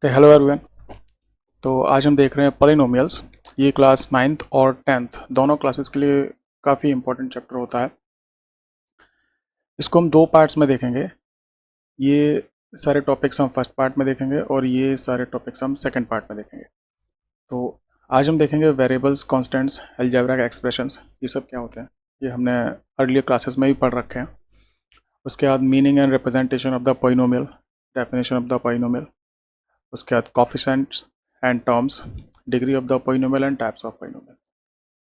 Hello everyone. तो आज हम देख रहे हैं पॉलिनोमियल्स। ये क्लास 9th और 10th दोनों क्लासेस के लिए काफ़ी इंपॉर्टेंट चैप्टर होता है। इसको हम दो पार्ट्स में देखेंगे। ये सारे टॉपिक्स हम फर्स्ट पार्ट में देखेंगे और ये सारे टॉपिक्स हम सेकंड पार्ट में देखेंगे। तो आज हम देखेंगे वेरिएबल्स, कांस्टेंट्स, अलजेब्रिक एक्सप्रेशंस, ये सब क्या होते हैं। ये हमने अर्लियर क्लासेस में भी पढ़ रखे हैं। उसके बाद meaning and representation of the polynomial, definition of the polynomial. उसके बाद coefficients and terms, degree of the polynomial and types of polynomial.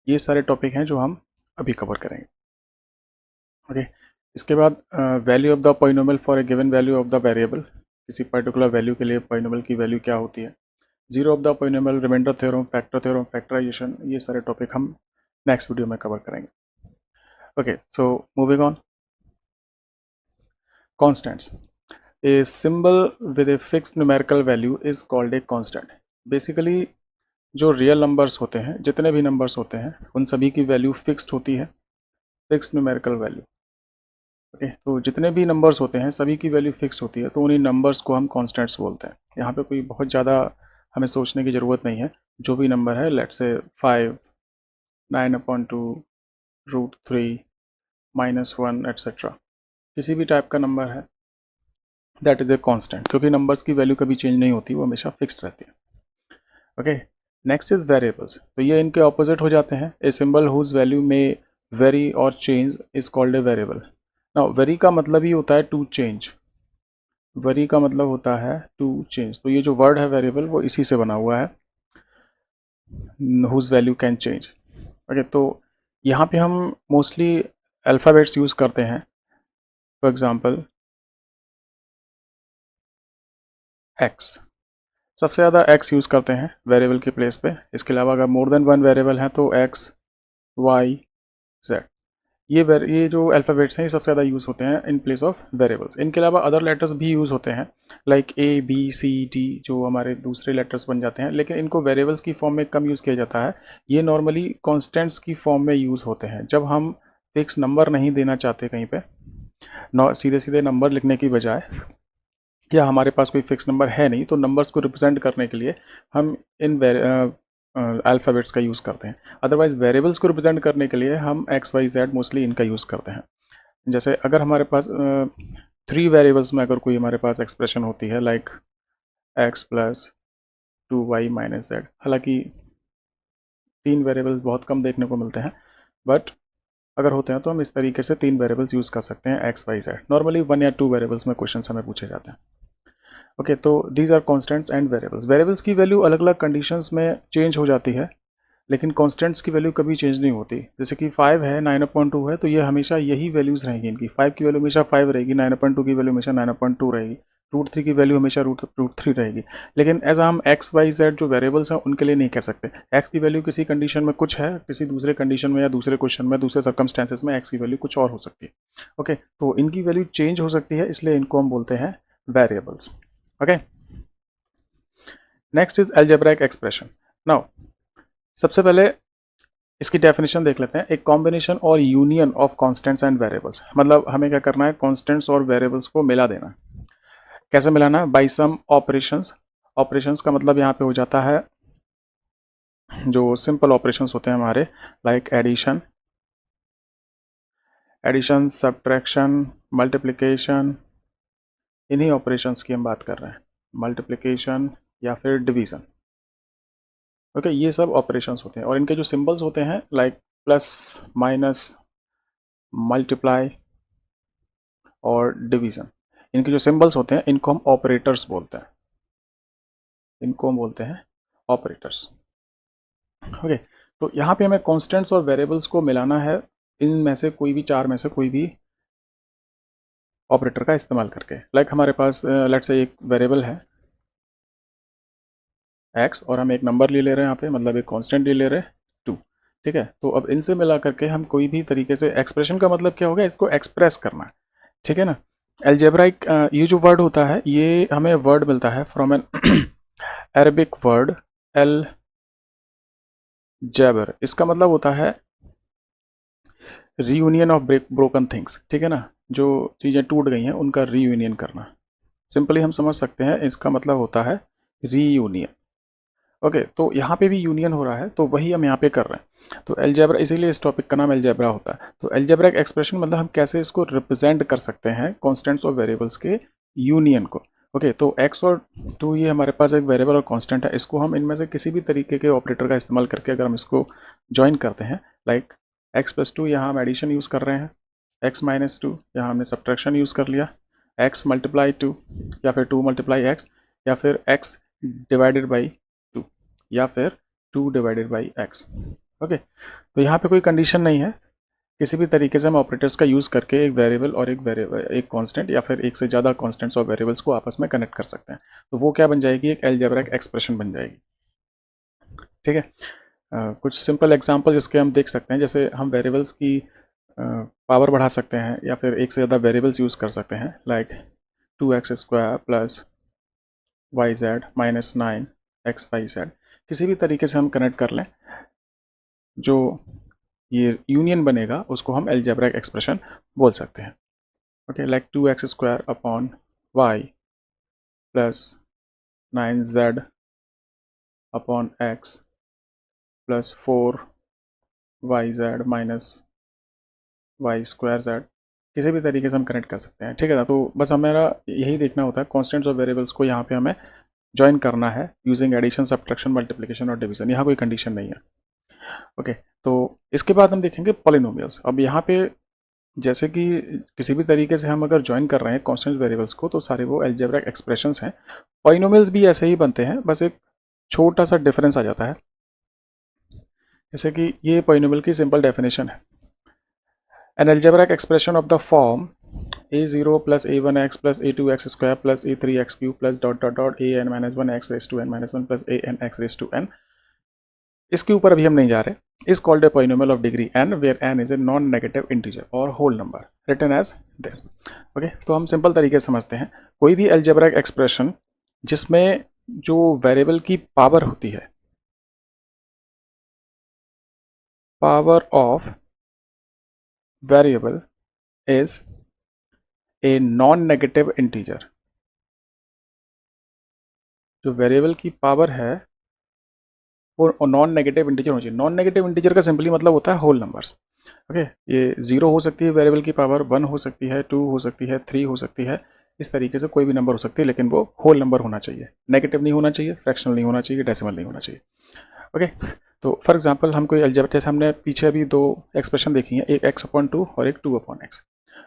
ये सारे टॉपिक हैं जो हम अभी कवर करेंगे। ओके, इसके बाद value of the polynomial for a given value of the variable, किसी पर्टिकुलर वैल्यू के लिए पॉलिनोमियल की वैल्यू क्या होती है। Zero of the polynomial, remainder theorem, factor theorem, factorization, ये सारे टॉपिक हम नेक्स्ट वीडियो में कवर करेंगे। Okay, so moving on. Constants, a symbol with a fixed numerical value is called a constant. Basically जो real numbers होते हैं, जितने भी नंबर्स होते हैं, उन सभी की वैल्यू फिक्स्ड होती है, फिक्स्ड न्यूमेरिकल वैल्यू। ओके, तो जितने भी नंबर्स होते हैं सभी की वैल्यू फिक्स्ड होती है, तो उन्हीं नंबर्स को हम कॉन्स्टेंट्स बोलते हैं। यहाँ पे कोई बहुत ज़्यादा हमें सोचने की ज़रूरत नहीं है। जो भी नंबर है, लेट्स से 5, 9/2, √3, -1 एट्सेट्रा, किसी भी टाइप का नंबर है, दैट इज़ ए कॉन्स्टेंट, क्योंकि नंबर्स की वैल्यू कभी चेंज नहीं होती, वो हमेशा फिक्स्ड रहती है। Okay, next is variables. तो ये इनके ऑपोजिट हो जाते हैं। ए सिंबल हुज वैल्यू में वेरी और change is called a variable. Now very का मतलब ही होता है टू चेंज। वेरी का मतलब होता है टू चेंज। तो ये जो वर्ड है वेरिएबल, वो इसी से बना हुआ है, whose value can change. Okay, तो यहाँ पे हम मोस्टली अल्फ़ाबेट्स यूज़ करते हैं। फॉर एग्जांपल एक्स, सबसे ज़्यादा एक्स यूज़ करते हैं वेरिएबल के प्लेस पे। इसके अलावा अगर मोर देन वन वेरिएबल है तो एक्स, वाई, जेड, ये जो अल्फ़ाबेट्स हैं ये सबसे ज़्यादा यूज़ होते हैं इन प्लेस ऑफ वेरिएबल्स। इनके अलावा अदर लेटर्स भी यूज़ होते हैं, like A, B, C, D, जो हमारे दूसरे लेटर्स बन जाते हैं, लेकिन इनको वेरिएबल्स की फॉर्म में कम यूज़ किया जाता है। ये नॉर्मली कॉन्स्टेंट्स की फॉर्म में यूज़ होते हैं, जब हम फिक्स नंबर नहीं देना चाहते कहीं पे, सीधे सीधे नंबर लिखने की बजाय, या हमारे पास कोई फिक्स नंबर है नहीं, तो नंबर्स को रिप्रेजेंट करने के लिए हम इन अल्फ़ाबेट्स का यूज़ करते हैं। अदरवाइज वेरिएबल्स को रिप्रेजेंट करने के लिए हम एक्स, वाई, जेड मोस्टली इनका यूज़ करते हैं। जैसे अगर हमारे पास 3 वेरिएबल्स में अगर कोई हमारे पास एक्सप्रेशन होती है, लाइक x+2y-z, हालांकि 3 वेरिएबल्स बहुत कम देखने को मिलते हैं, बट अगर होते हैं तो हम इस तरीके से 3 वेरिएबल्स यूज़ कर सकते हैं, एक्स, वाई, जेड। नॉर्मली 1 या 2 वेरिएबल्स में क्वेश्चन हमें पूछे जाते हैं। ओके, तो these are constants and variables. Variables की वैल्यू अलग अलग कंडीशंस में चेंज हो जाती है, लेकिन कॉन्स्टेंट्स की वैल्यू कभी चेंज नहीं होती। जैसे कि 5 है, 9/2 है, तो ये हमेशा यही वैल्यूज़ रहेंगी इनकी। 5 की वैल्यू हमेशा 5 रहेगी, 9/2 की वैल्यू हमेशा 9/2 रहेगी, √3 की वैल्यू हमेशा √3 रहेगी। लेकिन एज हम एक्स, वाई, जेड जो वेरिएबल्स हैं उनके लिए नहीं कह सकते। एक्स की वैल्यू किसी कंडीशन में कुछ है, किसी दूसरे कंडीशन में या दूसरे क्वेश्चन में, दूसरे सर्कमस्टेंसेस में एक्स की वैल्यू कुछ और हो सकती है। ओके, तो इनकी वैल्यू चेंज हो सकती है, इसलिए इनको हम बोलते हैं variables. Okay, next is algebraic expression. Now सबसे पहले इसकी डेफिनेशन देख लेते हैं। एक कॉम्बिनेशन और union of constants and variables, मतलब हमें क्या करना है, कॉन्स्टेंट्स और वेरिएबल्स को मिला देना। कैसे मिलाना है? By some operations. ऑपरेशंस का मतलब यहाँ पे हो जाता है जो सिंपल ऑपरेशंस होते हैं हमारे, लाइक एडिशन, सब्ट्रैक्शन, मल्टीप्लिकेशन, इन्हीं ऑपरेशंस की हम बात कर रहे हैं। मल्टीप्लिकेशन या फिर डिवीज़न। ओके, ये सब ऑपरेशंस होते हैं और इनके जो सिंबल्स होते हैं, लाइक प्लस, माइनस, मल्टीप्लाई और डिवीज़न, इनके जो सिंबल्स होते हैं इनको हम ऑपरेटर्स बोलते हैं। इनको हम बोलते हैं ऑपरेटर्स। ओके, तो यहाँ पे हमें कॉन्स्टेंट्स और वेरिएबल्स को मिलाना है, इनमें से कोई भी, चार में से कोई भी ऑपरेटर का इस्तेमाल करके। लाइक हमारे पास लेट्स से एक वेरिएबल है x और हम एक नंबर ले रहे हैं यहाँ पे, मतलब एक कांस्टेंट ले रहे हैं 2। ठीक है, तो अब इनसे मिला करके हम कोई भी तरीके से, एक्सप्रेशन का मतलब क्या होगा, इसको एक्सप्रेस करना है। ठीक है ना। अलजेब्राइक, ये जो वर्ड होता है, ये हमें वर्ड मिलता है फ्रॉम एन अरबिक वर्ड एल जैबर। इसका मतलब होता है रीयूनियन ऑफ ब्रोकन थिंग्स। ठीक है ना, जो चीज़ें टूट गई हैं उनका रीयूनियन करना। सिंपली हम समझ सकते हैं, इसका मतलब होता है रीयूनियन। ओके, तो यहाँ पे भी यूनियन हो रहा है, तो वही हम यहाँ पे कर रहे हैं। तो अलजेब्रा, इसीलिए इस टॉपिक का नाम अलजेब्रा होता है। तो अलजेब्रिक एक्सप्रेशन मतलब हम कैसे इसको रिप्रेजेंट कर सकते हैं कॉन्स्टेंट्स और वेरिएबल्स के यूनियन को। ओके, तो x और 2 ये हमारे पास एक वेरिएबल और कांस्टेंट है, इसको हम इनमें से किसी भी तरीके के ऑपरेटर का इस्तेमाल करके अगर हम इसको ज्वाइन करते हैं, लाइक x+2 यहाँ हम एडिशन यूज़ कर रहे हैं, x-2 यहाँ हमने सब्ट्रैक्शन यूज़ कर लिया, x × 2 या फिर 2 × x या फिर x डिवाइडेड बाई 2 या फिर 2 डिवाइडेड बाई x। ओके, तो यहाँ पे कोई कंडीशन नहीं है, किसी भी तरीके से हम ऑपरेटर्स का यूज़ करके एक वेरिएबल और एक कांस्टेंट या फिर एक से ज़्यादा कांस्टेंट्स और वेरिएबल्स को आपस में कनेक्ट कर सकते हैं। तो वो क्या बन जाएगी, एक अलजेब्रिक एक्सप्रेशन बन जाएगी। ठीक है, कुछ सिंपल एग्जांपल जिसके हम देख सकते हैं, जैसे हम वेरिएबल्स की पावर बढ़ा सकते हैं या फिर एक से ज़्यादा वेरिएबल्स यूज़ कर सकते हैं, लाइक 2x² + yz - 9xyz। किसी भी तरीके से हम कनेक्ट कर लें, जो ये यूनियन बनेगा उसको हम अलजेब्रिक एक्सप्रेशन बोल सकते हैं। Okay, like 2x² upon y plus 9z upon x plus 4yz minus y²z। किसी भी तरीके से हम कनेक्ट कर सकते हैं। ठीक है ना, तो बस हमारा यही देखना होता है, कॉन्स्टेंट्स और वेरिएबल्स को यहाँ पे हमें ज्वाइन करना है यूजिंग एडिशन, सब्ट्रैक्शन, मल्टीप्लिकेशन और डिवीजन। यहाँ कोई कंडीशन नहीं है। ओके, तो इसके बाद हम देखेंगे पॉलिनोमियल्स। अब यहाँ पे जैसे कि किसी भी तरीके से हम अगर ज्वाइन कर रहे हैं कॉन्स्टेंट वेरिएबल्स को, तो सारे वो अलजेब्रिक एक्सप्रेशंस हैं। पॉलिनोमियल्स भी ऐसे ही बनते हैं, बस एक छोटा सा डिफरेंस आ जाता है। जैसे कि ये पॉलिनोमियल की सिंपल डेफिनेशन है, N algebraic expression of the form a0 + a1x + a2x² + a3x³ + an - 1x raised to n - 1 + anx raised to n। इसके ऊपर अभी हम नहीं जा रहे। Is called a polynomial of degree n where n is a non negative integer और whole number written as this. Okay, तो हम सिंपल तरीके से समझते हैं, कोई भी अलजेब्रिक एक्सप्रेशन जिसमें जो वेरिएबल की पावर होती है, power of variable is a non negative integer. जो वेरिएबल की पावर है वो नॉन नेगेटिव इंटीजर होना चाहिए। नॉन नेगेटिव इंटीजर का सिंपली मतलब होता है होल नंबर्स। ओके, ये 0 हो सकती है वेरिएबल की पावर, 1 हो सकती है, 2 हो सकती है, 3 हो सकती है, इस तरीके से कोई भी नंबर हो सकती है, लेकिन वो होल नंबर होना चाहिए, नेगेटिव नहीं होना चाहिए, फ्रैक्शनल नहीं होना चाहिए, डेसिमल नहीं होना चाहिए। ओके, तो फॉर एग्जांपल हम कोई अलजेब्रा, जैसे हमने पीछे अभी 2 एक्सप्रेशन देखी हैं, एक x/2 और एक 2/x।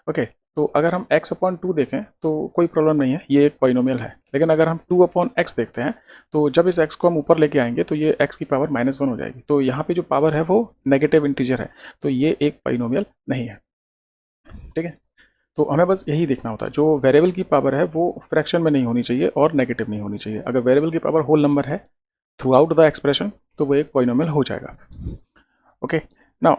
ओके, तो अगर हम x/2 देखें तो कोई प्रॉब्लम नहीं है, ये एक पॉलिनोमियल है। लेकिन अगर हम 2/x देखते हैं, तो जब इस x को हम ऊपर लेके आएंगे तो ये x की पावर -1 हो जाएगी। तो यहाँ पे जो पावर है वो नेगेटिव इंटीजर है, तो ये एक पॉलिनोमियल नहीं है। ठीक है, तो हमें बस यही देखना होता है, जो वेरिएबल की पावर है वो फ्रैक्शन में नहीं होनी चाहिए और नेगेटिव नहीं होनी चाहिए। अगर वेरिएबल की पावर होल नंबर है थ्रू आउट द एक्सप्रेशन, तो वो एक पॉलिनोमियल हो जाएगा। ओके, नाउ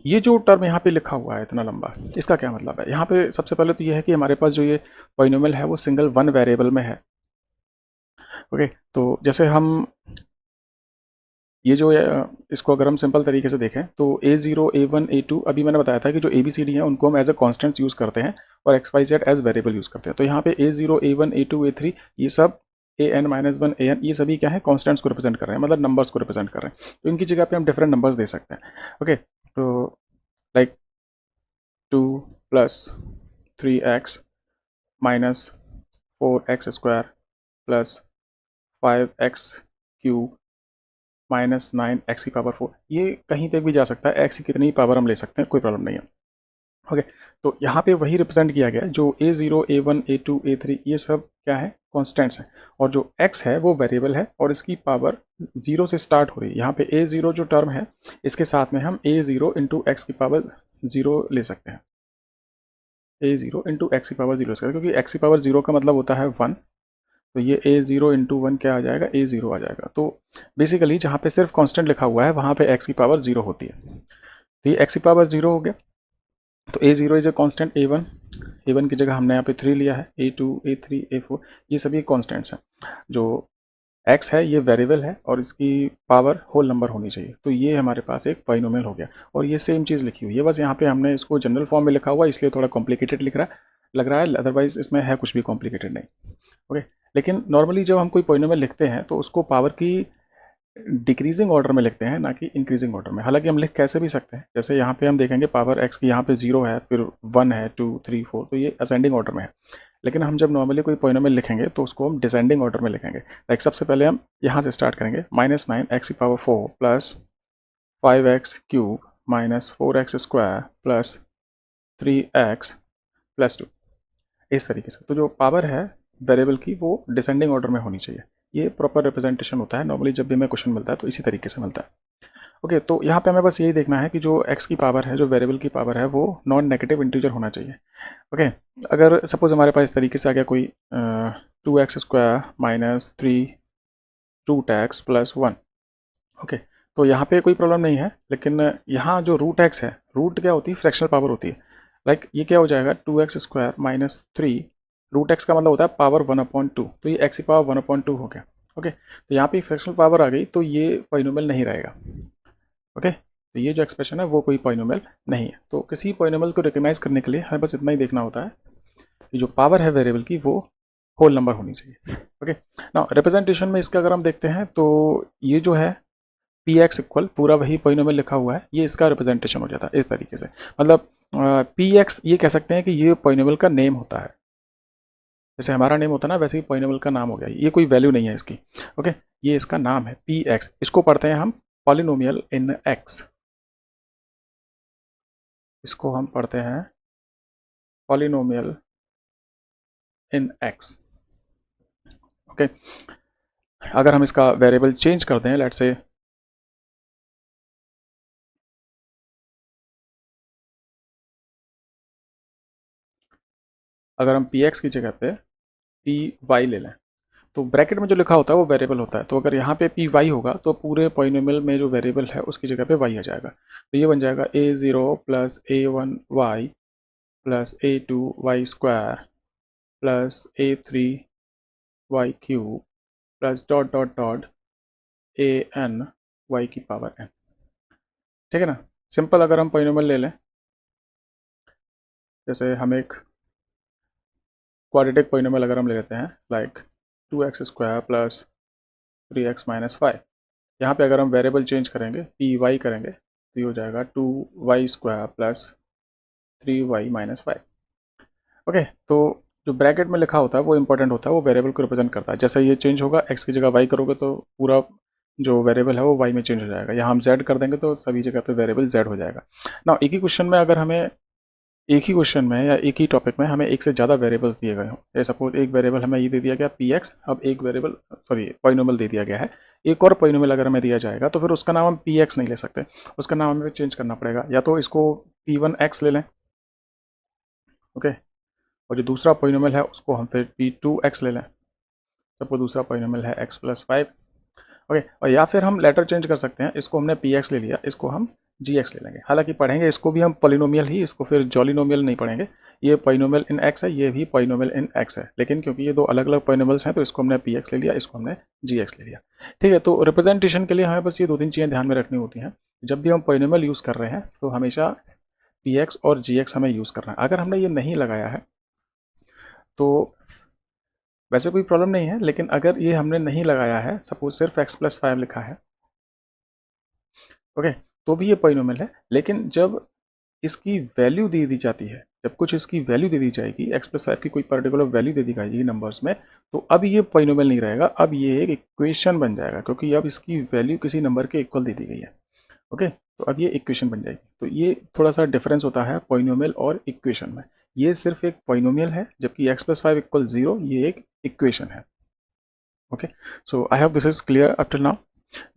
ये जो टर्म यहाँ पे लिखा हुआ है इतना लंबा, इसका क्या मतलब है? यहाँ पे सबसे पहले तो ये है कि हमारे पास जो ये पॉलिनोमियल है वो सिंगल वन वेरिएबल में है। ओके, तो जैसे हम ये जो इसको अगर हम सिंपल तरीके से देखें तो a0, a1, a2, अभी मैंने बताया था कि जो ABCD हैं उनको हम एज ए कॉन्स्टेंट्स यूज़ करते हैं और XYZ एज वेरिएबल यूज़ करते हैं। तो यहाँ पे a0, a1, a2, a3 ये सब an - 1 an ये सभी क्या है, कॉन्स्टेंट्स को रिप्रेजेंट कर रहे हैं, मतलब नंबर्स को रिप्रेजेंट कर रहे हैं। तो इनकी जगह पे हम डिफरेंट नंबर्स दे सकते हैं। ओके, तो like 2 + 3x - 4x² + 5x³ -9x⁴, ये कहीं तक भी जा सकता है, x की कितनी पावर हम ले सकते हैं, कोई प्रॉब्लम नहीं है। ओके, तो यहाँ पे वही रिप्रेजेंट किया गया है, जो a0, a1, a2, a3 ये सब क्या है, कॉन्स्टेंट्स हैं, और जो x है वो वेरिएबल है और इसकी पावर 0 से स्टार्ट हो रही है। यहाँ पे a0 जो टर्म है, इसके साथ में हम a0 × x⁴ ले सकते हैं, a0 × x⁴ ले सकते हैं, क्योंकि x⁴ का मतलब होता है 1, तो ये a0 × 1 क्या आ जाएगा, a0 आ जाएगा। तो बेसिकली जहाँ पे सिर्फ कांस्टेंट लिखा हुआ है वहाँ पे x⁴ होती है, तो ये x⁴ हो गया। तो a0 is a constant, a1 की जगह हमने यहाँ पे 3 लिया है, a2, a3, a4 ये सभी कांस्टेंट्स हैं। जो x है ये वेरिएबल है और इसकी पावर होल नंबर होनी चाहिए, तो ये हमारे पास एक पॉलिनोमियल हो गया। और ये सेम चीज़ लिखी हुई है, बस यहाँ पे हमने इसको जनरल फॉर्म में लिखा हुआ इसलिए थोड़ा कॉम्प्लिकेटेड लग रहा है, अदरवाइज इसमें है कुछ भी कॉम्प्लिकेटेड नहीं। ओके, लेकिन नॉर्मली जब हम कोई पॉलिनोमियल लिखते हैं तो उसको पावर की डिक्रीजिंग ऑर्डर में लिखते हैं, ना कि इंक्रीजिंग ऑर्डर में। हालांकि हम लिख कैसे भी सकते हैं, जैसे यहाँ पे हम देखेंगे पावर एक्स की यहाँ पे 0 है, फिर 1 है, 2, 3, 4, तो ये असेंडिंग ऑर्डर में है। लेकिन हम जब नॉर्मली कोई पॉलिनोमियल लिखेंगे तो उसको हम डिसेंडिंग ऑर्डर में लिखेंगे। लाइक सबसे पहले हम यहाँ से स्टार्ट करेंगे, -9 एक्स की power 4 plus 5x cube minus 4x square plus 3x plus 2, इस तरीके से। तो जो पावर है वेरिएबल की वो डिसेंडिंग ऑर्डर में होनी चाहिए। ये प्रॉपर रिप्रेजेंटेशन होता है नॉर्मली जब भी हमें क्वेश्चन मिलता है तो इसी तरीके से मिलता है। ओके, तो यहाँ पे हमें बस यही देखना है कि जो x की पावर है, जो वेरिएबल की पावर है, वो नॉन नेगेटिव इंटीजर होना चाहिए। ओके, अगर सपोज हमारे पास इस तरीके से आ गया कोई 2x square minus 3 plus 1। Okay, तो यहाँ पे कोई प्रॉब्लम नहीं है, लेकिन यहाँ जो रूट एक्स है, रूट क्या होती है, फ्रैक्शनल पावर होती है। लाइक ये क्या हो जाएगा, 2x square minus 3, root x का मतलब होता है पावर 1/2, तो ये x की पावर 1/2 हो गया। ओके, तो यहाँ पे फ्रैक्शनल पावर आ गई तो ये पॉलिनोमियल नहीं रहेगा। ओके, तो ये जो एक्सप्रेशन है वो कोई पॉलिनोमियल नहीं है। तो किसी पॉलिनोमियल को रिकग्नाइज करने के लिए हमें बस इतना ही देखना होता है कि जो पावर है वेरिएबल की वो होल नंबर होनी चाहिए। ओके, नाउ रिप्रेजेंटेशन में इसका अगर हम देखते हैं तो ये जो है पी एक्स इक्वल पूरा वही पॉलिनोमियल लिखा हुआ है, ये इसका रिप्रेजेंटेशन हो जाता है इस तरीके से। मतलब पी एक्स ये कह सकते हैं कि ये पॉलिनोमियल का नेम होता है, जैसे हमारा नेम होता है ना, वैसे ही पॉलिनोमियल का नाम हो गया। ये कोई वैल्यू नहीं है इसकी। ओके, ये इसका नाम है पी एक्स। इसको पढ़ते हैं हम पॉलिनोमियल इन एक्स, इसको हम पढ़ते हैं पॉलिनोमियल इन एक्स। ओके, अगर हम इसका वेरिएबल चेंज कर दें, लेट्स से अगर हम पी एक्स की जगह पे पी वाई ले लें, तो ब्रैकेट में जो लिखा होता है वो वेरिएबल होता है। तो अगर यहाँ पे पी वाई होगा तो पूरे पॉलिनोमियल में जो वेरिएबल है उसकी जगह पे वाई आ जाएगा। तो ये बन जाएगा a0 plus a1 y plus a2 y square plus a3 y cube plus dot dot dot A N y की पावर n। ठीक है ना। सिंपल अगर हम पॉलिनोमियल ले लें, जैसे हम एक क्वाड्रेटिक पॉलिनोमियल अगर हम ले लेते हैं, like 2x square plus 3x minus 5, यहाँ पे अगर हम वेरिएबल चेंज करेंगे, पी वाई करेंगे, तो ये हो जाएगा 2y square plus 3y minus 5। Okay, तो जो ब्रैकेट में लिखा होता है वो इंपॉर्टेंट होता है, वो वेरिएबल को रिप्रेजेंट करता है। जैसे ये चेंज होगा, x की जगह y करोगे तो पूरा जो वेरिएबल है वो y में चेंज हो जाएगा। यहाँ हम z कर देंगे तो सभी जगह पे वेरिएबल z हो जाएगा ना। एक ही क्वेश्चन में अगर हमें एक ही क्वेश्चन में या एक ही टॉपिक में हमें एक से ज़्यादा वेरिएबल्स दिए गए हों, जैसे सपोज एक वेरिएबल हमें ये दे दिया गया पी एक्स, अब एक वेरिएबल पॉलिनोमियल दे दिया गया है, एक और पॉलिनोमियल अगर हमें दिया जाएगा तो फिर उसका नाम हम पी एक्स नहीं ले सकते, उसका नाम हमें चेंज करना पड़ेगा। या तो इसको पी वन एक्स ले लें, ओके, और जो दूसरा पॉलिनोमियल है उसको हम फिर पी टू एक्स ले लें। सपोज दूसरा पॉलिनोमियल है एक्स प्लस 5। ओके, और या फिर हम लेटर चेंज कर सकते हैं, इसको हमने पी एक्स ले लिया, इसको हम जी एक्स ले लेंगे। हालांकि पढ़ेंगे इसको भी हम पॉलिनोमियल ही, इसको फिर जॉलिनोमियल नहीं पढ़ेंगे। ये पॉलिनोमियल इन एक्स है, ये भी पॉलिनोमियल इन एक्स है, लेकिन क्योंकि ये दो अलग अलग पॉलिनोमियल्स हैं तो इसको हमने पी एक्स ले लिया, इसको हमने जी एक्स ले लिया। ठीक है, तो रिप्रेजेंटेशन के लिए हमें बस ये दो तीन चीज़ें ध्यान में रखनी होती हैं। जब भी हम पॉलिनोमियल यूज़ कर रहे हैं तो हमेशा पी एक्स और जी एक्स हमें यूज़ करना है। अगर हमने ये नहीं लगाया है तो वैसे कोई प्रॉब्लम नहीं है, लेकिन अगर ये हमने नहीं लगाया है, सपोज सिर्फ x प्लस 5 लिखा है, ओके, तो भी ये पॉलिनोमियल है। लेकिन जब इसकी वैल्यू दे दी जाती है, जब कुछ इसकी वैल्यू दे दी जाएगी, x प्लस 5 की कोई पर्टिकुलर वैल्यू दे दी जाएगी नंबर्स में, तो अब ये पॉलिनोमियल नहीं रहेगा, अब ये एक इक्वेशन बन जाएगा, क्योंकि अब इसकी वैल्यू किसी नंबर के इक्वल दे दी गई है। ओके, तो अब ये इक्वेशन बन जाएगी। तो ये थोड़ा सा डिफरेंस होता है पॉलिनोमियल और इक्वेशन में। ये सिर्फ एक पॉलिनोमियल है, जबकि x प्लस 5 इक्वल 0 ये एक इक्वेशन है। Okay, so I hope this is clear up till now.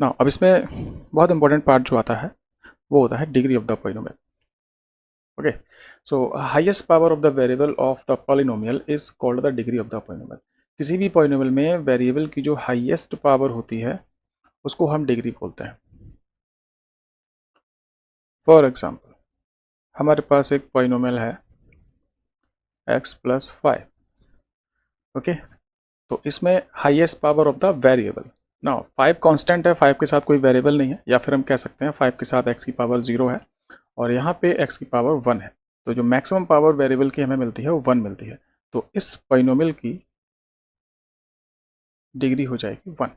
Now अब इसमें बहुत इंपॉर्टेंट पार्ट जो आता है वो होता है degree of the polynomial. Okay, so highest power of the variable of the polynomial is called the degree of the polynomial. किसी भी पॉलिनोमियल में वेरिएबल की जो हाईएस्ट पावर होती है उसको हम डिग्री बोलते हैं। फॉर एग्जाम्पल, हमारे पास एक पॉलिनोमियल है x प्लस 5। ओके, तो इसमें highest power of the variable, now 5 constant है, 5 के साथ कोई वेरिएबल नहीं है, या फिर हम कह सकते हैं 5 के साथ x की पावर 0 है और यहाँ पे x की पावर 1 है। तो जो मैक्सिमम पावर वेरिएबल की हमें मिलती है वो 1 मिलती है। तो इस पॉलिनोमियल की डिग्री हो जाएगी 1।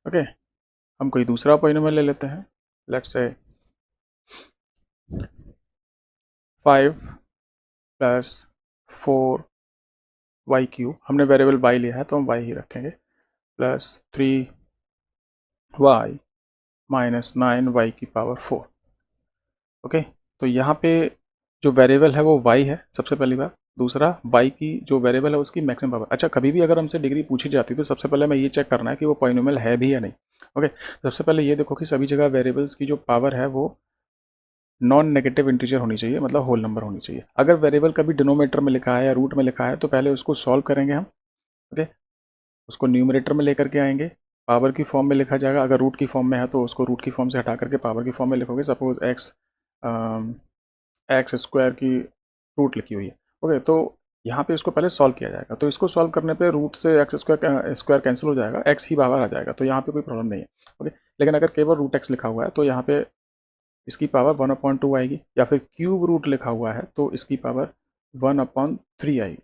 ओके, हम कोई दूसरा पॉलिनोमियल ले लेते हैं। लेट्स से 5 प्लस 4y³ हमने वेरिएबल y लिया है तो हम y ही रखेंगे, plus 3y minus 9y⁴। Okay, तो यहाँ पे जो वेरिएबल है वो y है सबसे पहली बात। दूसरा, y की जो वेरिएबल है उसकी मैक्सिमम पावर। अच्छा, कभी भी अगर हमसे डिग्री पूछी जाती है तो सबसे पहले मैं ये चेक करना है कि वो पॉलिनोमियल है भी या नहीं। ओके, सबसे पहले ये देखो कि सभी जगह वेरिएबल्स की जो पावर है वो नॉन नेगेटिव इंटीजर होनी चाहिए, मतलब होल नंबर होनी चाहिए। अगर वेरिएबल कभी डिनोमिनेटर में लिखा है या रूट में लिखा है तो पहले उसको सॉल्व करेंगे हम। ओके, उसको न्यूमरेटर में लेकर के आएंगे, पावर की फॉर्म में लिखा जाएगा। अगर रूट की फॉर्म में है तो उसको रूट की फॉर्म से हटा करके पावर की फॉर्म में लिखोगे। सपोज एक्स स्क्वायर की रूट लिखी हुई है। ओके, तो यहाँ पे इसको पहले सॉल्व किया जाएगा। तो इसको सॉल्व करने पे रूट से एक्स स्क्वायर कैंसिल हो जाएगा, एक्स ही बाहर आ जाएगा, तो यहाँ पे कोई प्रॉब्लम नहीं है। ओके, लेकिन अगर केवल रूट एक्स लिखा हुआ है तो यहाँ पे इसकी पावर 1/2 आएगी, या फिर क्यूब रूट लिखा हुआ है तो इसकी पावर 1/3 आएगी।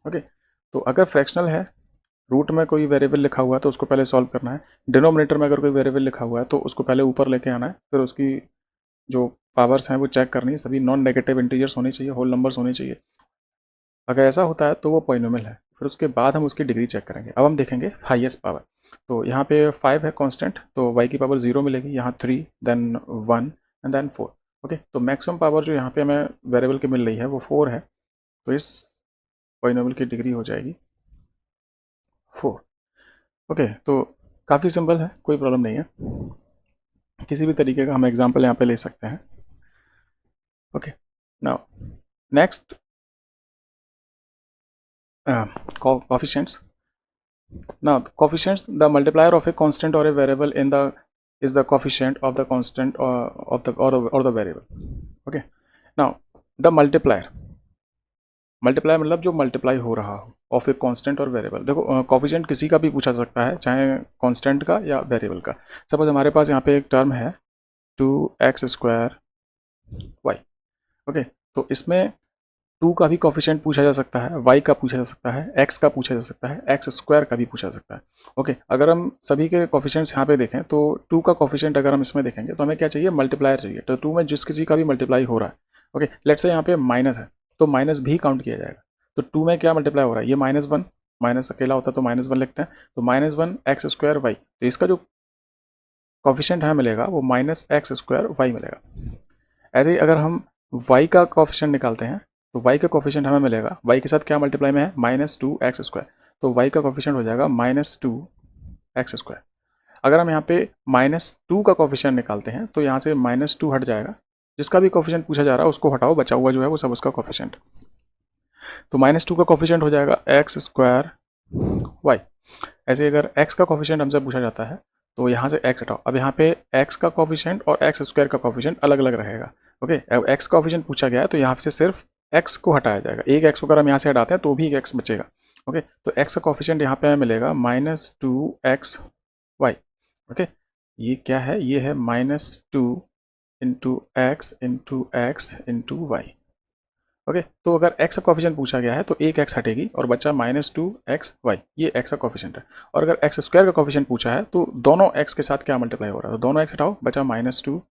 ओके, तो अगर फ्रैक्शनल है, रूट में कोई वेरिएबल लिखा हुआ है तो उसको पहले सॉल्व करना है। डिनोमिनेटर में अगर कोई वेरिएबल लिखा हुआ है तो उसको पहले ऊपर लेके आना है, फिर उसकी जो पावर्स हैं वो चेक करनी है। सभी नॉन नेगेटिव इंटीजर्स होने चाहिए, होल नंबर्स होने चाहिए। अगर ऐसा होता है तो वो पॉलिनोमियल है। फिर उसके बाद हम उसकी डिग्री चेक करेंगे। अब हम देखेंगे हाईएस्ट पावर। तो यहाँ पे 5 है कांस्टेंट, तो y की पावर 0 मिलेगी, यहाँ 3, देन 1 एंड देन 4। ओके, तो मैक्सिमम पावर जो यहाँ पे हमें वेरिएबल की मिल रही है वो 4 है, तो इस पॉलिनोमियल की डिग्री हो जाएगी 4। ओके, तो काफ़ी सिंपल है, कोई प्रॉब्लम नहीं है। किसी भी तरीके का हम एग्जाम्पल यहाँ पे ले सकते हैं। Okay, now next coefficients. Now, coefficients, the multiplier of a constant or a variable in the is the coefficient of the constant of the or the variable. Okay. Now, the multiplier मतलब जो multiply हो रहा हो of a constant और variable. देखो, coefficient किसी का भी पूछा सकता है, चाहे कांस्टेंट का या वेरिएबल का। सपोज हमारे पास यहाँ पे एक टर्म है 2x² y। ओके, तो इसमें 2 का भी कोफिशिएंट पूछा जा सकता है, y का पूछा जा सकता है, x का पूछा जा सकता है, x² का भी पूछा जा सकता है। ओके, अगर हम सभी के कोफिशिएंट्स यहाँ पे देखें तो 2 का कोफिशिएंट अगर हम इसमें देखेंगे तो हमें क्या चाहिए, मल्टीप्लायर चाहिए। तो 2 में जिस किसी का भी मल्टीप्लाई हो रहा है, ओके, लेट्स से यहाँ पे माइनस है तो माइनस भी काउंट किया जाएगा। तो 2 में क्या मल्टीप्लाई हो रहा है, ये -1, माइनस अकेला होता तो -1 लिखते हैं, तो -1 x² y। तो इसका जो कोफिशिएंट हमें मिलेगा वो -x² y मिलेगा। ऐसे ही अगर हम y का कोफिशिएंट निकालते हैं तो y का कोफिशिएंट हमें मिलेगा, y के साथ क्या मल्टीप्लाई में है, -2x², तो y का कोफिशिएंट हो जाएगा -2x²। अगर हम यहाँ पे -2 का कोफिशिएंट निकालते हैं तो यहाँ से -2 हट जाएगा, जिसका भी कोफिशिएंट पूछा जा रहा है उसको हटाओ, बचा हुआ जो है वो सब उसका कोफिशिएंट। तो -2 का कोफिशिएंट हो जाएगा x²y। ऐसे अगर x का कोफिशिएंट हमसे पूछा जाता है तो यहाँ से x हटाओ। अब यहाँ पे x का कोफिशिएंट और x² का कोफिशिएंट अलग अलग रहेगा। ओके, अब x का कोफिशिएंट पूछा गया है तो यहाँ से सिर्फ x को हटाया जाएगा। एक x को अगर हम यहाँ से हटाते हैं तो भी एक x बचेगा। ओके, तो x का कोफिशिएंट यहाँ पे हमें मिलेगा -2xy। ओके, ये क्या है, ये है -2 into x into x into y। Okay, तो अगर x का कोफिशिएंट पूछा गया है तो एक x हटेगी और बचा -2xy, ये x का कोफिशिएंट है। और अगर x² का कोफिशिएंट पूछा है तो दोनों x के साथ क्या मल्टीप्लाई हो रहा है, तो दोनों x हटाओ, बचा -2y।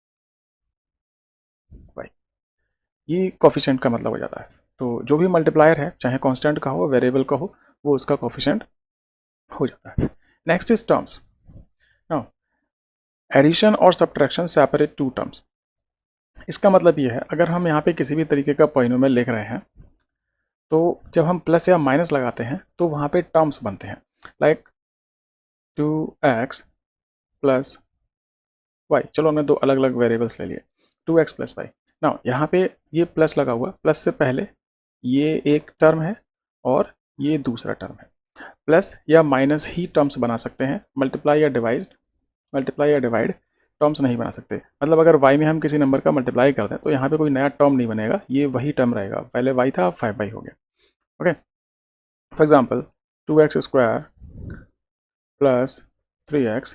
ये कोफिशिएंट का मतलब हो जाता है। तो जो भी मल्टीप्लायर है, चाहे कांस्टेंट का हो, वेरिएबल का हो, वो उसका कोफिशिएंट हो जाता है। Next is terms. Now, addition और सब्ट्रैक्शन सेपरेट टू टर्म्स। इसका मतलब ये है, अगर हम यहाँ पे किसी भी तरीके का पॉलिनोमियल लिख रहे हैं तो जब हम प्लस या माइनस लगाते हैं तो वहाँ पे टर्म्स बनते हैं, लाइक 2x प्लस वाई। चलो हमने दो अलग अलग वेरिएबल्स ले लिए, 2x प्लस वाई। ना यहाँ पे ये प्लस लगा हुआ, प्लस से पहले ये एक टर्म है और ये दूसरा टर्म है। प्लस या माइनस ही टर्म्स बना सकते हैं, मल्टीप्लाई या डिवाइड टर्म्स नहीं बना सकते। मतलब अगर y में हम किसी नंबर का मल्टीप्लाई कर दें तो यहाँ पे कोई नया टर्म नहीं बनेगा, ये वही टर्म रहेगा, पहले y था अब 5y हो गया। Okay, for example 2x² plus 3x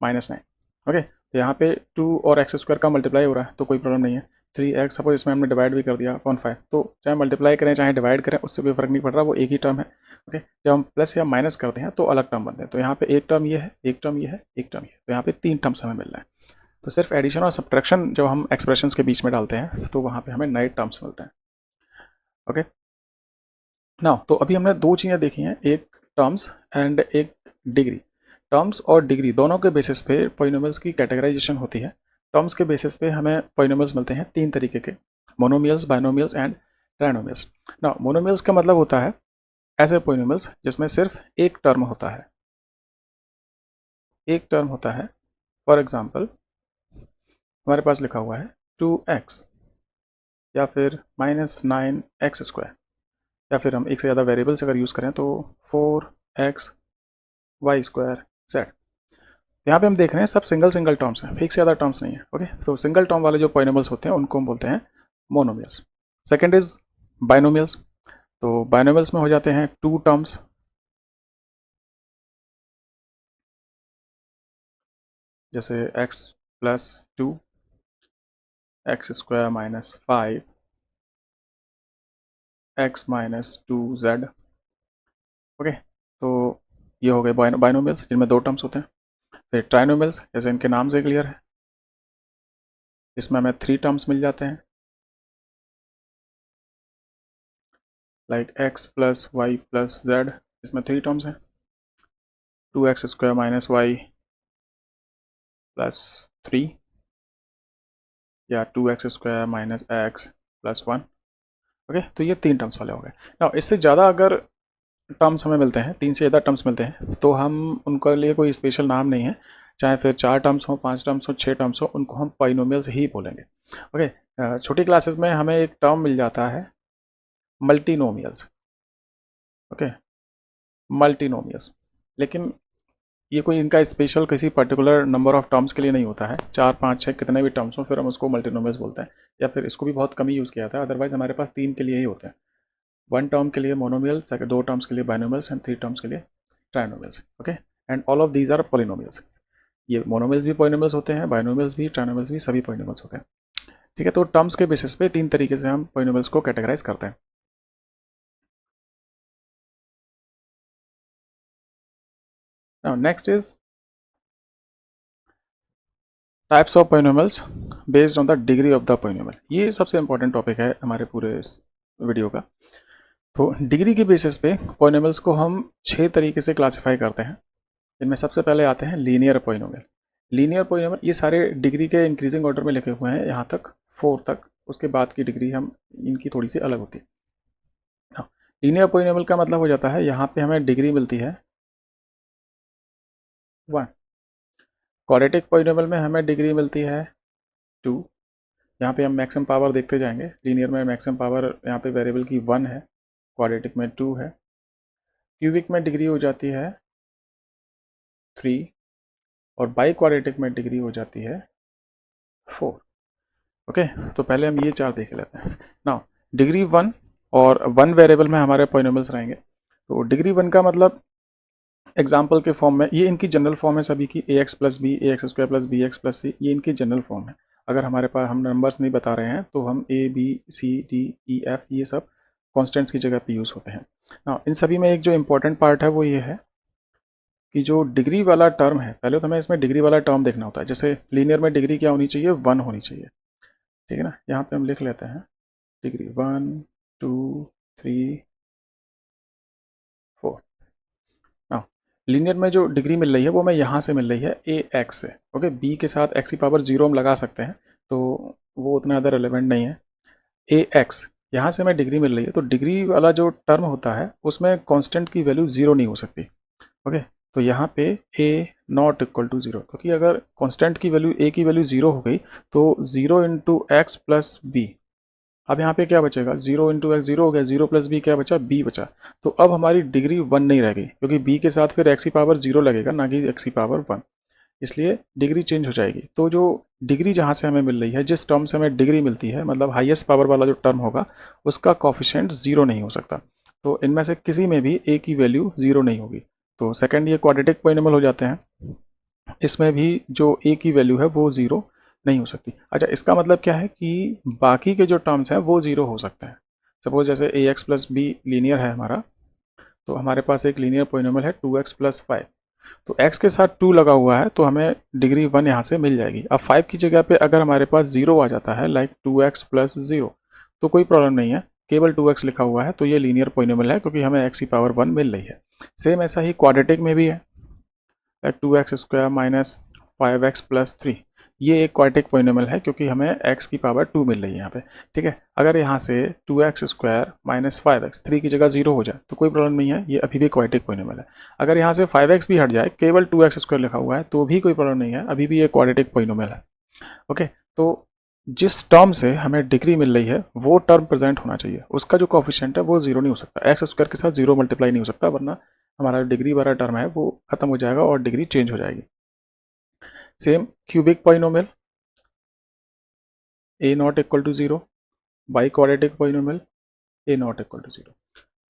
minus 9। Okay, तो यहाँ पे 2 और x² का मल्टीप्लाई हो रहा है तो कोई प्रॉब्लम नहीं है। 3x, सपोज इसमें हमने डिवाइड भी कर दिया अपॉन 5, तो चाहे मल्टीप्लाई करें चाहे डिवाइड करें उससे कोई फर्क नहीं पड़ रहा, वो एक ही टर्म है। ओके, जब हम प्लस या माइनस करते हैं तो अलग टर्म बनते हैं। तो यहाँ पे एक टर्म ये है, एक टर्म ये है, एक टर्म ये, तो यहाँ पे 3 टर्म्स हमें मिल रहे हैं। तो सिर्फ एडिशन और सब्ट्रैक्शन जब हम एक्सप्रेशंस के बीच में डालते हैं तो वहाँ पे हमें नए टर्म्स मिलते हैं। ओके, नाउ तो अभी हमने 2 चीज़ें देखी हैं, एक टर्म्स एंड एक डिग्री। टर्म्स और डिग्री दोनों के बेसिस पे पॉलिनोमियल्स की कैटेगराइजेशन होती है। टर्म्स के बेसिस पे हमें पॉलिनोमियल्स मिलते हैं 3 तरीके के, monomials, binomials and trinomials. Now monomials का मतलब होता है ऐसे पॉलिनोमियल्स जिसमें सिर्फ एक टर्म होता है, एक टर्म होता है। फॉर एग्जांपल हमारे पास लिखा हुआ है 2x या फिर -9x², या फिर हम एक से ज़्यादा वेरिएबल्स अगर यूज़ करें तो 4xy²z। यहाँ पे हम देख रहे हैं सब सिंगल सिंगल टर्म्स हैं, एक से ज़्यादा टर्म्स नहीं है। ओके, तो सिंगल टर्म वाले जो पॉलिनोमियल्स होते हैं उनको हम बोलते हैं मोनोमियल्स। Second is binomials. तो बाइनोमियल्स में हो जाते हैं 2 टर्म्स, जैसे x+2, x² -5, x-2z। ओके, तो ये हो गए बाइनोमियल्स जिनमें 2 टर्म्स होते हैं। फिर ट्राइनोमियल्स, जैसे इनके नाम से क्लियर है, इसमें हमें 3 टर्म्स मिल जाते हैं, लाइक x+y+z, इसमें 3 टर्म्स हैं। 2x² -y+3 या 2x² -x+1। ओके, तो ये 3 टर्म्स वाले हो गए। ना इससे ज़्यादा अगर टर्म्स हमें मिलते हैं, 3 से ज़्यादा टर्म्स मिलते हैं, तो हम उनके लिए कोई स्पेशल नाम नहीं है, चाहे फिर 4 टर्म्स हो, 5 टर्म्स हो, 6 टर्म्स हो, उनको हम पॉलिनोमियल्स ही बोलेंगे। ओके, छोटी क्लासेस में हमें एक टर्म मिल जाता है मल्टीनोमियल्स। ओके, मल्टीनोमियल्स, लेकिन ये कोई इनका स्पेशल किसी पर्टिकुलर नंबर ऑफ टर्म्स के लिए नहीं होता है, 4, 5, 6 कितने भी टर्म्स हो फिर हम उसको मल्टीनोमियल्स बोलते हैं, या फिर इसको भी बहुत कम ही यूज़ किया जाता है। अदरवाइज हमारे पास 3 के लिए ही होते हैं, 1 टर्म के लिए मोनोमियल, 2 टर्म्स के लिए बाइनोमियल्स एंड 3 टर्म्स के लिए trinomials. Okay, and all of these are polynomials. ये मोनोमियल्स भी पॉलिनोमियल्स होते हैं, बाइनोमियल्स भी, ट्राइनोमियल्स भी, सभी पॉलिनोमियल्स होते हैं। ठीक है, तो टर्म्स के बेसिस पे 3 तरीके से हम पॉलिनोमियल्स को कैटेगराइज करते हैं। Now next is types of polynomials based on the degree of the polynomial. ये सबसे इंपॉर्टेंट टॉपिक है हमारे पूरे इस वीडियो का। तो डिग्री के बेसिस पे पॉलिनोमियल्स को हम 6 तरीके से क्लासिफाई करते हैं। इनमें सबसे पहले आते हैं लीनियर पॉलिनोमियल। लीनियर पॉलिनोमियल ये सारे डिग्री के इंक्रीजिंग ऑर्डर में लिखे हुए हैं, यहाँ तक 4 तक, उसके बाद की डिग्री हम इनकी थोड़ी सी अलग होती है। लीनियर पॉलिनोमियल का मतलब हो जाता है यहाँ पे हमें डिग्री मिलती है 1। क्वाड्रेटिक पॉलिनोमियल में हमें डिग्री मिलती है 2। यहाँ पे हम मैक्सिमम पावर देखते जाएंगे। लीनियर में मैक्सिमम पावर यहाँ पे वेरिएबल की 1 है, क्वाड्रेटिक में 2 है। क्यूबिक में डिग्री हो जाती है 3 और बाई क्वाड्रेटिक में डिग्री हो जाती है 4। ओके, तो पहले हम ये 4 देख लेते हैं। नाउ डिग्री 1 और 1 वेरिएबल में हमारे पॉलिनोमियल्स रहेंगे। तो डिग्री 1 का मतलब एग्जाम्पल के फॉर्म में, ये इनकी जनरल फॉर्म है सभी की, ax+b, ax² + bx+c, ये इनकी जनरल फॉर्म है। अगर हमारे पास हम नंबर्स नहीं बता रहे हैं तो हम a b c d e f ये सब कॉन्स्टेंट्स की जगह पे यूज़ होते हैं। ना इन सभी में एक जो इम्पोर्टेंट पार्ट है वो ये है कि जो डिग्री वाला टर्म है, पहले तो हमें इसमें डिग्री वाला टर्म देखना होता है। जैसे लीनियर में डिग्री क्या होनी चाहिए, 1 होनी चाहिए। ठीक है ना, यहाँ पे हम लिख लेते हैं डिग्री 1 2 3 4। हाँ, लीनियर में जो डिग्री मिल रही है वो हमें यहाँ से मिल रही है ए एक्स से। ओके, बी के साथ एक्स की पावर 0 हम लगा सकते हैं, तो वो उतना ज़्यादा रिलेवेंट नहीं है। ए एक्स यहाँ से हमें डिग्री मिल रही है, तो डिग्री वाला जो टर्म होता है उसमें कांस्टेंट की वैल्यू 0 नहीं हो सकती। ओके, तो यहाँ पे a नॉट इक्वल टू 0, क्योंकि अगर कांस्टेंट की वैल्यू a की वैल्यू 0 हो गई तो 0 इंटू एक्स प्लस बी, अब यहाँ पे क्या बचेगा, 0 इंटू एक्स 0 हो गया, 0 प्लस बी क्या बचा, b बचा। तो अब हमारी डिग्री 1 नहीं रह गई, क्योंकि b के साथ फिर x की पावर 0 लगेगा, ना कि x की पावर 1, इसलिए डिग्री चेंज हो जाएगी। तो जो डिग्री जहाँ से हमें मिल रही है, जिस टर्म से हमें डिग्री मिलती है, मतलब हाईएस्ट पावर वाला जो टर्म होगा उसका कॉफिशिएंट 0 नहीं हो सकता। तो इनमें से किसी में भी a की वैल्यू 0 नहीं होगी। तो सेकंड ये क्वाड्रेटिक पॉलिनोमियल हो जाते हैं। इसमें भी जो a की वैल्यू है वो 0 नहीं हो सकती। अच्छा, इसका मतलब क्या है कि बाकी के जो टर्म्स हैं वो ज़ीरो हो सकते हैं। सपोज जैसे ए एक्स प्लस बी लीनियर है हमारा, तो हमारे पास एक लीनियर पोलिनोमियल है 2x प्लस 5, तो x के साथ 2 लगा हुआ है तो हमें डिग्री 1 यहाँ से मिल जाएगी। अब 5 की जगह पे अगर हमारे पास 0 आ जाता है लाइक 2x प्लस 0, तो कोई प्रॉब्लम नहीं है, केवल 2x लिखा हुआ है तो ये लीनियर पोलिनोमियल है क्योंकि हमें x की पावर 1 मिल रही है। सेम ऐसा ही क्वाड्रेटिक में भी है, like 2x square minus 5x plus 3, ये एक क्वाड्रेटिक पोलिनोमियल है क्योंकि हमें x की पावर 2 मिल रही है यहाँ पे। ठीक है, अगर यहाँ से 2x स्क्वायर माइनस 5x 3 की जगह 0 हो जाए तो कोई प्रॉब्लम नहीं है, ये अभी भी क्वाड्रेटिक पोलिनोमियल है। अगर यहाँ से 5x भी हट जाए, केवल 2x स्क्वायर लिखा हुआ है तो भी कोई प्रॉब्लम नहीं है, अभी भी ये क्वाड्रेटिक पोलिनोमियल है। ओके, तो जिस टर्म से हमें डिग्री मिल रही है वो टर्म प्रेजेंट होना चाहिए, उसका जो कोफिशिएंट है वो 0 नहीं हो सकता, एक्स स्क्वायर के साथ 0 मल्टीप्लाई नहीं हो सकता, वरना हमारा डिग्री वाला टर्म है वो खत्म हो जाएगा और डिग्री चेंज हो जाएगी। Same cubic polynomial a not equal to 0, biquadratic polynomial a not equal to 0।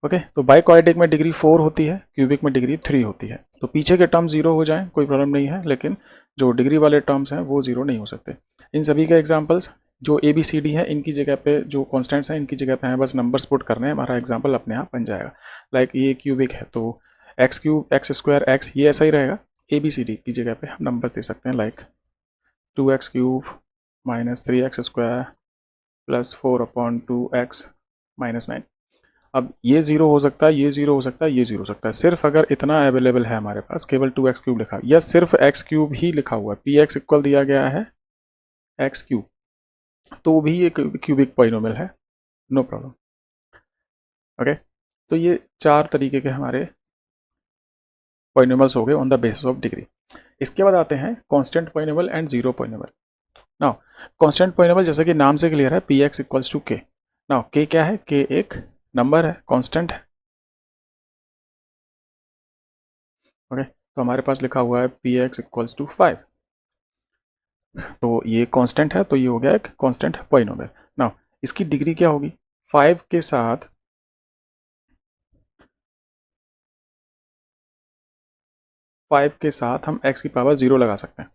Okay, तो बाई क्वाड्रेटिक में डिग्री 4 होती है, क्यूबिक में डिग्री 3 होती है। तो पीछे के टर्म 0 हो जाएं कोई प्रॉब्लम नहीं है, लेकिन जो डिग्री वाले टर्म्स हैं वो 0 नहीं हो सकते। इन सभी के एग्जांपल्स जो ए बी सी डी है, इनकी जगह पे जो कॉन्स्टेंट्स हैं इनकी जगह पे हमें बस नंबर्स पुट करने हैं, हमारा एग्जाम्पल अपने आप बन जाएगा। लाइक ये क्यूबिक है तो x cube x square x, ये ऐसा ही रहेगा। ए बी सी डी की जगह पे हम नंबर्स दे सकते हैं like 2x cube minus 3x square plus 4/2x minus 9। अब ये 0 हो सकता है, ये 0 हो सकता है, ये 0 हो सकता है, सिर्फ अगर इतना अवेलेबल है हमारे पास केवल 2x क्यूब लिखा या सिर्फ x क्यूब ही लिखा हुआ है, पी एक्स इक्वल दिया गया है x क्यूब, तो भी ये क्यूबिक पॉलिनोमियल है, नो प्रॉब्लम। ओके, तो ये 4 तरीके के हमारे पॉलिनोमियल्स हो गए on the basis of degree. इसके बाद आते हैं constant polynomial and zero polynomial. Now constant polynomial जैसे कि नाम से क्लियर है, पी एक्स इक्वल्स टू के। नाउ के क्या है, के एक नंबर है, कांस्टेंट है। ओके, तो हमारे पास लिखा हुआ है पी एक्स इक्वल्स टू 5, तो ये कांस्टेंट है, तो ये हो गया एक कांस्टेंट पॉलिनोमियल। नाउ इसकी डिग्री क्या होगी, 5 के साथ 5 के साथ हम x की पावर 0 लगा सकते हैं।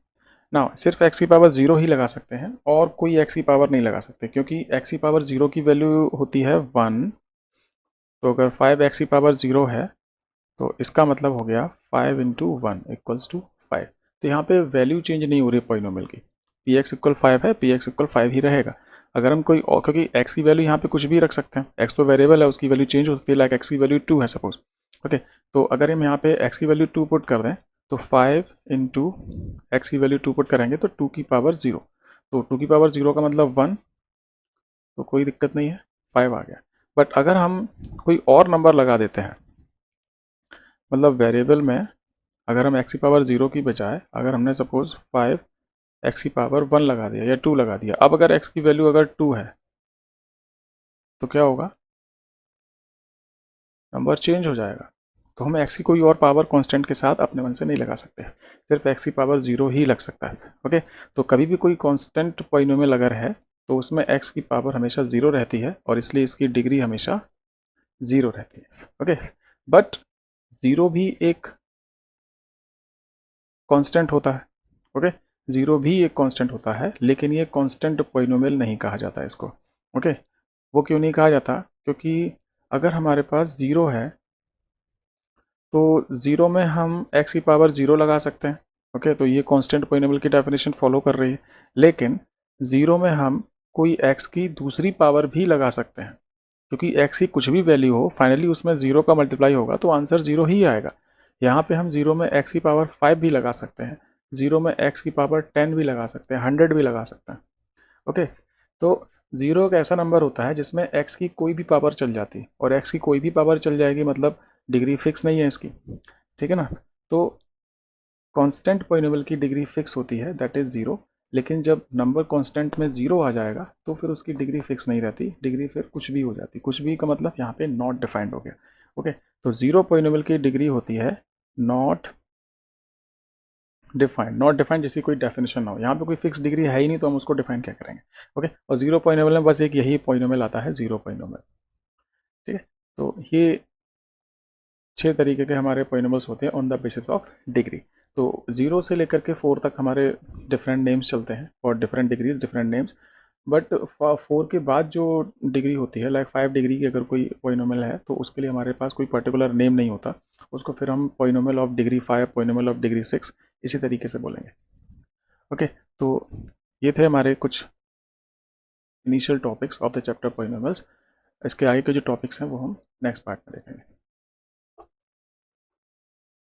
ना सिर्फ x की पावर 0 ही लगा सकते हैं और कोई x की पावर नहीं लगा सकते, क्योंकि x की पावर 0 की वैल्यू होती है 1। तो अगर 5x की पावर 0 है तो इसका मतलब हो गया 5 इंटू 1 इक्वल्स टू 5। तो यहाँ पे वैल्यू चेंज नहीं हो रही पॉलिनोमियल की, पी एक्स इक्वल 5 है, पी एक्स इक्वल 5 ही रहेगा। अगर हम कोई और, क्योंकि x की वैल्यू यहाँ पे कुछ भी रख सकते हैं, x तो वेरिएबल है, उसकी वैल्यू चेंज हो सकती है, लाइक x की वैल्यू 2 है सपोज। ओके, तो अगर हम यहाँ पे x की वैल्यू 2 पुट कर दें तो 5 इंटू एक्स की वैल्यू 2 पुट करेंगे तो 2 की पावर 0, तो 2 की पावर 0 का मतलब 1, तो कोई दिक्कत नहीं है, 5 आ गया। बट अगर हम कोई और नंबर लगा देते हैं, मतलब वेरिएबल में अगर हम x की पावर 0 की बजाय अगर हमने सपोज 5 x की पावर 1 लगा दिया या 2 लगा दिया, अब अगर x की वैल्यू अगर 2 है तो क्या होगा, नंबर चेंज हो जाएगा। तो हम x की कोई और पावर कांस्टेंट के साथ अपने मन से नहीं लगा सकते, सिर्फ x की पावर 0 ही लग सकता है। ओके, तो कभी भी कोई कांस्टेंट पॉलिनोमियल अगर है तो उसमें x की पावर हमेशा 0 रहती है और इसलिए इसकी डिग्री हमेशा 0 रहती है। ओके, बट 0 भी एक कांस्टेंट होता है। ओके, 0 भी एक कांस्टेंट होता है, लेकिन ये कांस्टेंट पॉलिनोमियल नहीं कहा जाता इसको। ओके, वो क्यों नहीं कहा जाता, क्योंकि अगर हमारे पास 0 है तो 0 में हम x की पावर 0 लगा सकते हैं। ओके, तो ये कांस्टेंट पॉलिनोमियल की डेफिनेशन फॉलो कर रही है, लेकिन 0 में हम कोई x की दूसरी पावर भी लगा सकते हैं, क्योंकि x की कुछ भी वैल्यू हो फाइनली उसमें 0 का मल्टीप्लाई होगा तो आंसर 0 ही आएगा। यहाँ पे हम 0 में x की पावर 5 भी लगा सकते हैं, 0 में x की पावर 10 भी लगा सकते हैं, 100 भी लगा सकते हैं। ओके, तो 0 एक ऐसा नंबर होता है जिसमें x की कोई भी पावर चल जाती है, और x की कोई भी पावर चल जाएगी मतलब डिग्री फिक्स नहीं है इसकी। ठीक है ना, तो कांस्टेंट पॉलिनोमियल की डिग्री फिक्स होती है, दैट इज़ 0। लेकिन जब नंबर कांस्टेंट में 0 आ जाएगा तो फिर उसकी डिग्री फिक्स नहीं रहती, डिग्री फिर कुछ भी हो जाती। कुछ भी का मतलब यहाँ पे नॉट डिफाइंड हो गया। ओके, तो 0 पॉलिनोमियल की डिग्री होती है नॉट डिफाइंड। नॉट डिफाइंड जैसी कोई डेफिनेशन ना हो, यहाँ पे कोई फिक्स डिग्री है ही नहीं तो हम उसको डिफाइन क्या करेंगे। ओके, और 0 पॉलिनोमियल में बस एक यही पॉलिनोमियल आता है, 0 पॉलिनोमियल। ठीक है, तो ये 6 तरीके के हमारे पॉलिनोमियल्स होते हैं on the basis of degree. तो 0 से लेकर के 4 तक हमारे डिफरेंट नेम्स चलते हैं for different degrees different names, but 4 के बाद जो डिग्री होती है, लाइक 5 डिग्री की अगर कोई पोइनोमियल है तो उसके लिए हमारे पास कोई पर्टिकुलर नेम नहीं होता, उसको फिर हम polynomial of degree 5, polynomial of degree 6 इसी तरीके से बोलेंगे। ओके, तो ये थे हमारे कुछ initial topics of the chapter polynomials. इसके आगे के जो टॉपिक्स हैं वो हम नेक्स्ट पार्ट में देखेंगे।